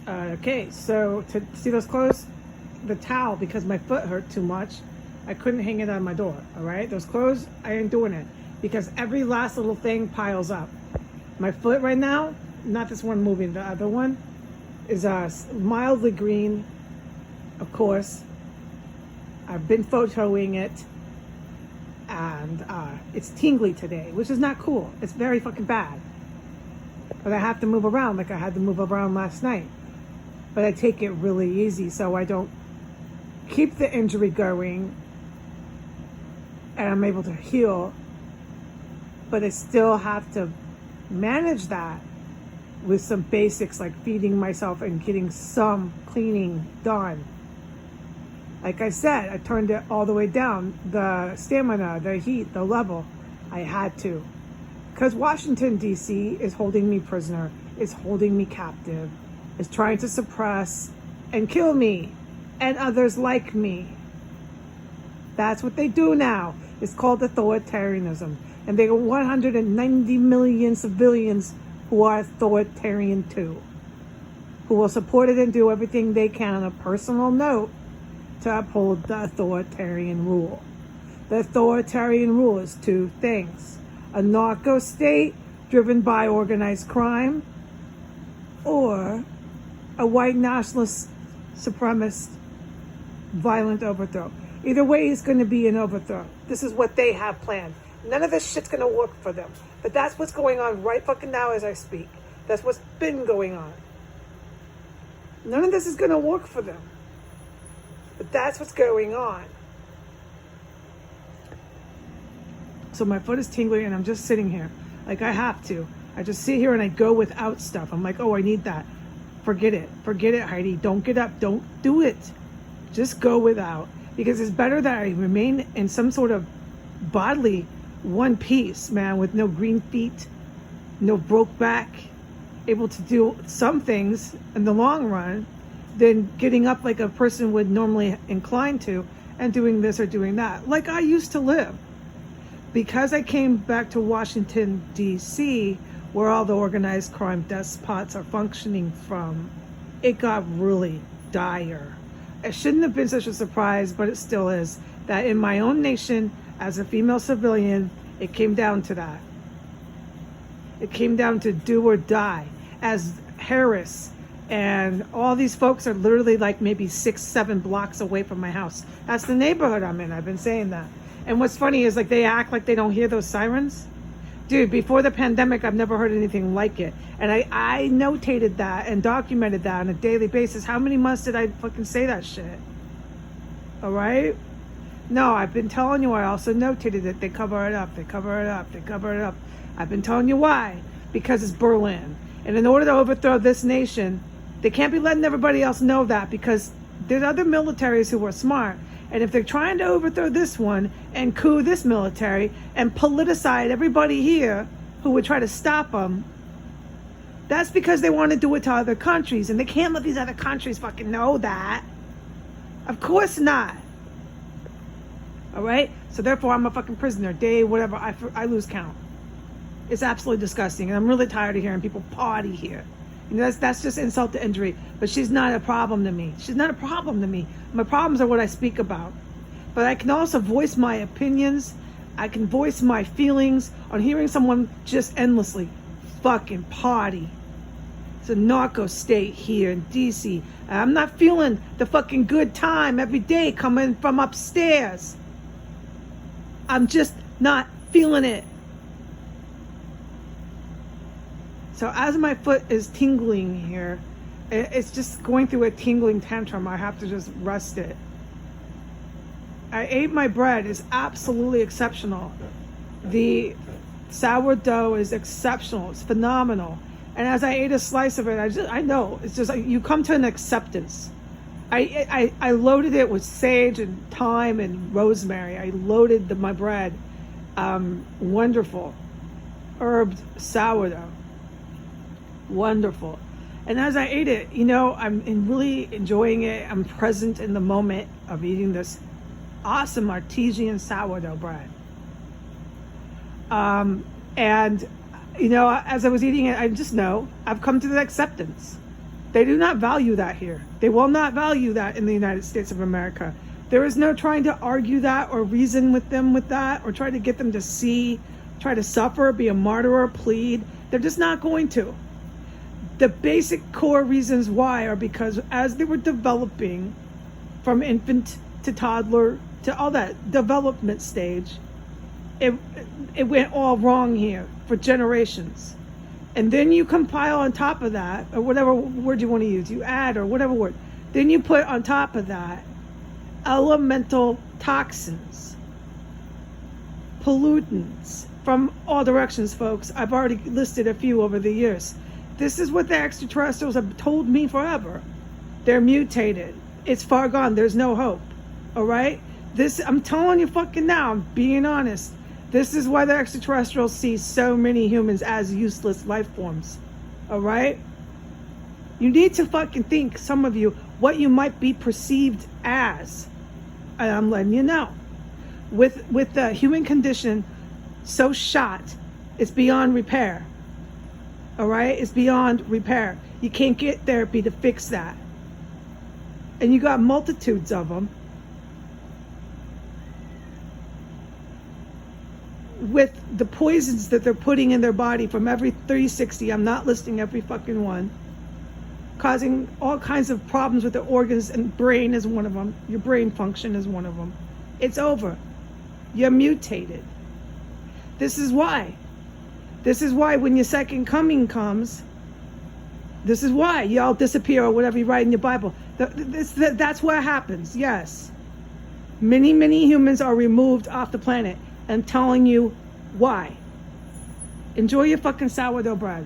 Okay, so to see those clothes, the towel, because my foot hurt too much, I couldn't hang it on my door. All right, those clothes, I ain't doing it because every last little thing piles up. My foot right now, not this one moving, the other one is mildly green, of course. I've been photoing it, and it's tingly today, which is not cool. It's very fucking bad. But I have to move around like I had to move around last night. But I take it really easy so I don't keep the injury going and I'm able to heal. But I still have to manage that with some basics like feeding myself and getting some cleaning done. Like I said, I turned it all the way down. The stamina, the heat, the level, I had to. Because Washington, D.C. is holding me prisoner, is holding me captive, is trying to suppress and kill me and others like me. That's what they do now. It's called authoritarianism. And there are 190 million civilians who are authoritarian too, who will support it and do everything they can on a personal note to uphold the authoritarian rule. The authoritarian rule is two things: a narco state driven by organized crime, or a white nationalist supremacist violent overthrow. Either way is going to be an overthrow. This is what they have planned. None of this shit's going to work for them. But that's what's going on right fucking now as I speak. That's what's been going on. None of this is going to work for them. But that's what's going on. So my foot is tingling and I'm just sitting here. Like I have to. I just sit here and I go without stuff. I'm like, oh, I need that. Forget it. Forget it, Heidi. Don't get up. Don't do it. Just go without. Because it's better that I remain in some sort of bodily one piece, man, with no green feet, no broke back, able to do some things in the long run, than getting up like a person would normally incline to and doing this or doing that. Like I used to live. Because I came back to Washington, D.C., where all the organized crime despots are functioning from, it got really dire. It shouldn't have been such a surprise, but it still is, that in my own nation, as a female civilian, it came down to that. It came down to do or die. As Harris and all these folks are literally like maybe 6-7 blocks away from my house. That's the neighborhood I'm in. I've been saying that. And what's funny is like they act like they don't hear those sirens. Dude, before the pandemic, I've never heard anything like it. And I notated that and documented that on a daily basis. How many months did I fucking say that shit? All right? No, I've been telling you. I also notated it. They cover it up. They cover it up. They cover it up. I've been telling you why. Because it's Berlin. And in order to overthrow this nation, they can't be letting everybody else know that, because there's other militaries who are smart. And if they're trying to overthrow this one and coup this military and politicize everybody here who would try to stop them, that's because they want to do it to other countries. And they can't let these other countries fucking know that. Of course not. All right? So therefore, I'm a fucking prisoner. Day, whatever, I lose count. It's absolutely disgusting. And I'm really tired of hearing people party here. You know, that's just insult to injury. But she's not a problem to me. She's not a problem to me. My problems are what I speak about. But I can also voice my opinions. I can voice my feelings on hearing someone just endlessly fucking party. It's a narco state here in D.C. I'm not feeling the fucking good time every day coming from upstairs. I'm just not feeling it. So as my foot is tingling here, it's just going through a tingling tantrum. I have to just rest it. I ate my bread. It's absolutely exceptional. The sourdough is exceptional. It's phenomenal. And as I ate a slice of it, I know it's just like you come to an acceptance. I loaded it with sage and thyme and rosemary. I loaded my bread. Wonderful. Herbed sourdough. Wonderful. And as I ate it, you know, I'm really enjoying it. I'm present in the moment of eating this awesome artesian sourdough bread. And, you know, as I was eating it, I just know I've come to the acceptance. They do not value that here. They will not value that in the United States of America. There is no trying to argue that or reason with them with that or try to get them to see, try to suffer, be a martyr or plead. They're just not going to. The basic core reasons why are because as they were developing from infant to toddler to all that development stage, it went all wrong here for generations. And then you compile on top of that, or whatever word you want to use, you add or whatever word, then you put on top of that elemental toxins, pollutants from all directions, folks. I've already listed a few over the years. This is what the extraterrestrials have told me forever. They're mutated. It's far gone. There's no hope. All right? This, I'm telling you fucking now, I'm being honest. This is why the extraterrestrials see so many humans as useless life forms. All right? You need to fucking think, some of you, what you might be perceived as. And I'm letting you know. With the human condition so shot, it's beyond repair. All right? It's beyond repair. You can't get therapy to fix that. And you got multitudes of them. With the poisons that they're putting in their body from every 360, I'm not listing every fucking one, causing all kinds of problems with the organs, and brain is one of them. Your brain function is one of them. It's over. You're mutated. This is why. This is why when your second coming comes, this is why y'all disappear or whatever you write in your Bible. That's what happens, yes. Many, many humans are removed off the planet. And telling you why. Enjoy your fucking sourdough bread.